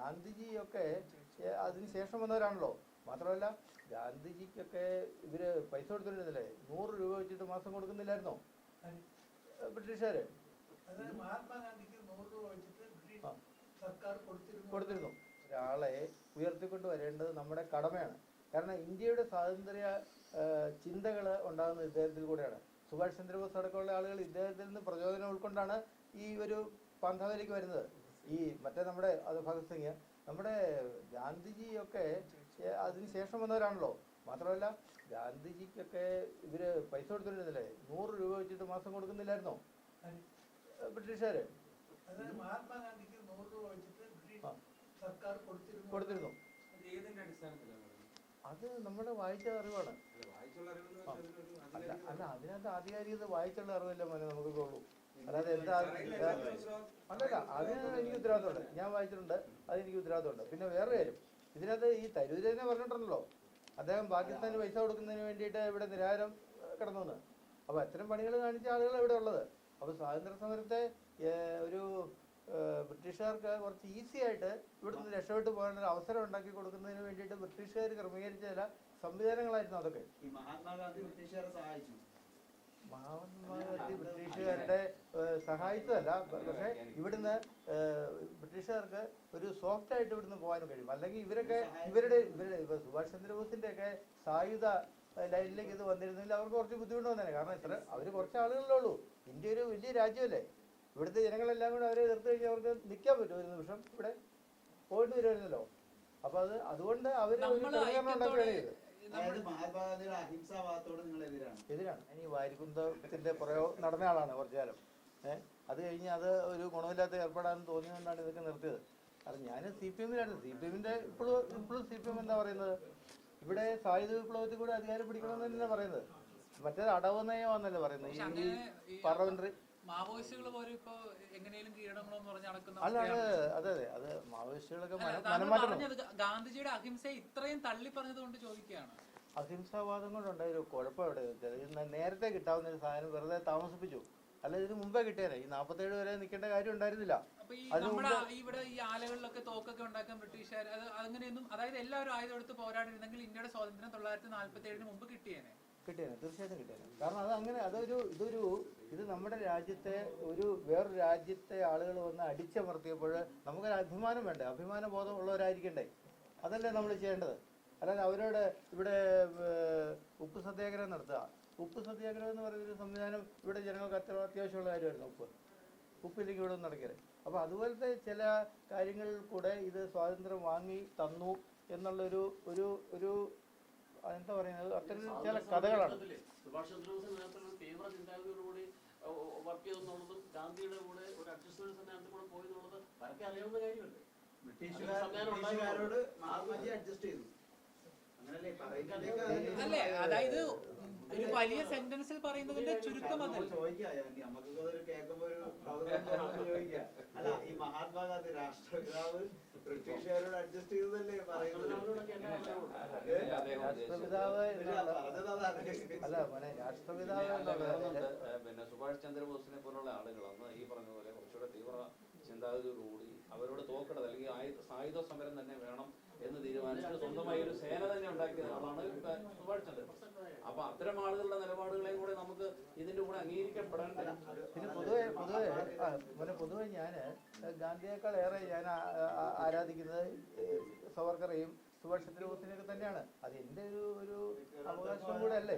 ഗാന്ധിജിയൊക്കെ അതിനുശേഷം വന്നവരാണല്ലോ. മാത്രമല്ല ഗാന്ധിജിക്കൊക്കെ ഇവര് പൈസ കൊടുത്തിരുന്നില്ലേ? 100 രൂപ വെച്ചിട്ട് മാസം കൊടുക്കുന്നില്ലായിരുന്നോ ബ്രിട്ടീഷുകാര്? മഹാത്മാഗാന്ധിക്ക് 100 രൂപ വെച്ചിട്ട് ബ്രിട്ടീഷ് സർക്കാർ കൊടുത്തിരുന്നു. ഒരാളെ ഉയർത്തിക്കൊണ്ട് വരേണ്ടത് നമ്മുടെ കടമയാണ്. കാരണം ഇന്ത്യയുടെ സ്വാതന്ത്ര്യ ചിന്തകൾ ഉണ്ടാകുന്നത് ഇദ്ദേഹത്തിൽ കൂടെയാണ്. സുഭാഷ് ചന്ദ്രബോസ് അടക്കമുള്ള ആളുകൾ ഇദ്ദേഹത്തിൽ നിന്ന് പ്രചോദനം ഉൾക്കൊണ്ടാണ് ഈ ഒരു പന്ഥാവിലേക്ക് വരുന്നത്. ഈ മറ്റേ നമ്മുടെ ഭഗത് സിംഗ്, നമ്മുടെ ഗാന്ധിജിയൊക്കെ അതിനുശേഷം വന്നവരാണല്ലോ. മാത്രമല്ല ഗാന്ധിജിക്കൊക്കെ ഇവര് പൈസ കൊടുത്തിരുന്നില്ലേ? 100 രൂപ വെച്ചിട്ട് മാസം കൊടുക്കുന്നില്ലായിരുന്നോ ബ്രിട്ടീഷുകാര്? മഹാത്മാഗാന്ധിക്ക് 100 രൂപ വെച്ചിട്ട് ബ്രിട്ടീഷ് സർക്കാർ കൊടുത്തിരുന്നു. അത് നമ്മുടെ വായിച്ച അറിവാണ്. അല്ല അതിനകത്ത് ആധികാരികത വായിച്ചുള്ള അറിവില്ല മോനെ നമുക്കൊക്കെ ഉള്ളൂ. അല്ലാതെ എന്താ അല്ലല്ല, അതിന് എനിക്ക് ഉത്തരവാദിത്തമുണ്ട്. ഞാൻ വായിച്ചിട്ടുണ്ട്, അതെനിക്ക് ഉത്തരവാദിത്തമുണ്ട്. പിന്നെ വേറെ കാര്യം, ഇതിനകത്ത് ഈ തരൂര് തന്നെ പറഞ്ഞിട്ടുണ്ടല്ലോ, അദ്ദേഹം പാകിസ്ഥാന് പൈസ കൊടുക്കുന്നതിന് വേണ്ടിയിട്ട് ഇവിടെ നിരാഹാരം കിടന്നെന്ന്. അപ്പോൾ അത്തരം പണികൾ കാണിച്ച ആളുകൾ ഇവിടെ ഉള്ളത്. അപ്പോൾ സ്വാതന്ത്ര്യ സമരത്തെ ഒരു ബ്രിട്ടീഷുകാർക്ക് കുറച്ച് ഈസി ആയിട്ട് ഇവിടുന്ന് രക്ഷപ്പെട്ടു പോകാനൊരു അവസരം ഉണ്ടാക്കി കൊടുക്കുന്നതിന് വേണ്ടിയിട്ട് ബ്രിട്ടീഷുകാർ ക്രമീകരിച്ച ചില സംവിധാനങ്ങളായിരുന്നു അതൊക്കെ. മഹാത്മാഗാന്ധി ബ്രിട്ടീഷുകാരുടെ സഹായിച്ചതല്ല, പക്ഷേ ഇവിടുന്ന് ബ്രിട്ടീഷുകാർക്ക് ഒരു സോഫ്റ്റ് ആയിട്ട് ഇവിടുന്ന് പോകാനും കഴിയും. അല്ലെങ്കിൽ ഇവരുടെ ഇപ്പൊ സുഭാഷ് ചന്ദ്രബോസിന്റെ ഒക്കെ സായുധ ലൈനിലേക്ക് ഇത് വന്നിരുന്നെങ്കിൽ അവർക്ക് കുറച്ച് ബുദ്ധിമുട്ട് വന്നേനെ. കാരണം അവർ കുറച്ച് ആളുകളേ ഉള്ളൂ. ഇന്ത്യ ഒരു വലിയ രാജ്യമല്ലേ. ഇവിടുത്തെ ജനങ്ങളെല്ലാം കൂടെ അവരെ എതിർത്ത് കഴിഞ്ഞാൽ അവർക്ക് നിൽക്കാൻ പറ്റും. ഒരു നിമിഷം ഇവിടെ പോയിട്ട് വരുമായിരുന്നല്ലോ. അപ്പൊ അതുകൊണ്ട് അവര് ഒരു പ്രതികരണം ഉണ്ടാക്കുകയാണ് ചെയ്തത്. മഹാത്മാഗാന്ധിയുടെ അഹിംസാവാദത്തോട് നിങ്ങൾ എതിരാണ്. ഇനി വാരികുന്തത്തിന്റെ പ്രയോഗം നടന്ന ആളാണ് കുറച്ചു കാലം. അത് കഴിഞ്ഞ് അത് ഒരു ഗുണമില്ലാത്ത ഏർപ്പെടാന്ന് തോന്നിയതുകൊണ്ടാണ് ഇതൊക്കെ നിർത്തിയത്. കാരണം ഞാൻ CPM-ലാണ്. CPM-ന്റെ ഇപ്പോഴും CPM എന്താ പറയുന്നത്? ഇവിടെ സായുധ വിപ്ലവത്തിൽ കൂടെ അധികാരം പിടിക്കണമെന്ന് തന്നെ പറയുന്നത്. മറ്റേത് അടവ് നയമാണെന്നല്ലേ പറയുന്നത്. ഈ പാർലമെന്ററി അല്ല അതെ അത് മാവോയിസ്റ്റുകളൊക്കെ ഗാന്ധിജിയുടെ അഹിംസയെ ഇത്രയും തള്ളി പറഞ്ഞതുകൊണ്ട് ചോദിക്കുകയാണ്. അഹിംസാവാദം കൊണ്ടുണ്ടായ ഒരു കുഴപ്പം എവിടെ വെച്ചാൽ നേരത്തെ കിട്ടാവുന്ന ഒരു സാധനം വെറുതെ താമസിപ്പിച്ചു. അല്ല ഇതിന് മുമ്പേ കിട്ടിയാലേ ഈ 47 വരെ നിൽക്കേണ്ട കാര്യം ഉണ്ടായിരുന്നില്ല. ഇവിടെ ഈ ആലകളിലൊക്കെ തോക്കൊക്കെ ഉണ്ടാക്കാൻ ബ്രിട്ടീഷുകാർ അങ്ങനെയൊന്നും, അതായത് എല്ലാവരും ആയുധം എടുത്ത് പോരാടിയിരുന്നെങ്കിൽ ഇന്ത്യയുടെ സ്വാതന്ത്ര്യം 1947 മുമ്പ് കിട്ടിയേനെ. തീർച്ചയായിട്ടും കിട്ടിയേനെ. കാരണം ഇത് നമ്മുടെ രാജ്യത്തെ വേറൊരു രാജ്യത്തെ ആളുകൾ വന്ന് അടിച്ചമർത്തിയപ്പോൾ നമുക്കൊരു അഭിമാനം വേണ്ടേ? അഭിമാന ബോധം ഉള്ളവരായിരിക്കണ്ടേ? അതല്ലേ നമ്മൾ ചെയ്യേണ്ടത്. അല്ലാതെ അവരോട് ഇവിടെ ഉപ്പ് സത്യാഗ്രഹം നടത്തുക. ഉപ്പ് സത്യാഗ്രഹം എന്ന് പറയുന്നൊരു സംവിധാനം ഇവിടെ ജനങ്ങൾക്ക് അത്യാവശ്യമുള്ള കാര്യമായിരുന്നു. ഉപ്പില്ലെങ്കിൽ ഇവിടെ ഒന്നും നടക്കരുത്. അപ്പോൾ അതുപോലത്തെ ചില കാര്യങ്ങളിൽ കൂടെ ഇത് സ്വാതന്ത്ര്യം വാങ്ങി തന്നു എന്നുള്ളൊരു എന്താ പറയുന്നത്, അത്തരം ചില കഥകളാണ്. സുഭാഷ് ചന്ദ്രബോസിന് തീവ്ര ചിന്താഗതിയോടുകൂടി വർക്ക് ചെയ്തെന്നുള്ളതും ഗാന്ധിയുടെ കൂടെ ഒരു അഡ്ജസ്റ്റ്മെന്റ് സന്നാഹത്തിൽ കൂടെ പോയി എന്നുള്ളത് പരക്കെ അറിയാവുന്ന കാര്യമല്ലേ. ബ്രിട്ടീഷുകാരോട് മഹാത്മാജി അഡ്ജസ്റ്റ് ചെയ്തു, അല്ലേ? അതായത് ഒരു വലിയ സെന്റൻസിൽ പറയുന്നതിന്റെ ചുരുക്കം അതല്ല. അല്ല, ഈ മഹാത്മാഗാന്ധി രാഷ്ട്രപിതാവ് ബ്രിട്ടീഷുകാരോട് അഡ്ജസ്റ്റ് ചെയ്തതല്ലേ പറയുന്നത്? രാഷ്ട്രപിതാവ് അല്ല മോനെ, രാഷ്ട്രപിതാവ് പിന്നെ സുഭാഷ് ചന്ദ്രബോസിനെ പോലുള്ള ആളുകൾ അന്ന് ഈ പറഞ്ഞ പോലെ കുറച്ചുകൂടെ തീവ്ര ചിന്താഗതിയോടുകൂടി അവരോട് തോക്കടത് അല്ലെങ്കിൽ സായുധ സമരം തന്നെ വേണം എന്ന് തീരുമാനിച്ചിട്ട് സ്വന്തമായി ഒരു സേന തന്നെ ഉണ്ടാക്കിയ ആളാണ് സുഭാഷ് ചന്ദ്രബോസ്. അപ്പൊ അത്തരം ആളുകളുടെ നിലപാടുകളെയും കൂടെ നമുക്ക് ഇതിന്റെ കൂടെ അംഗീകരിക്കപ്പെടേണ്ടത്. പിന്നെ പൊതുവെ ഞാൻ ഗാന്ധിയേക്കാൾ ഏറെ ഞാൻ ആരാധിക്കുന്നത് സവർക്കറേയും സുഭാഷ് ചന്ദ്രബോസിനെയൊക്കെ തന്നെയാണ്. അത് എൻ്റെ ഒരു അവകാശം കൂടെ അല്ലേ?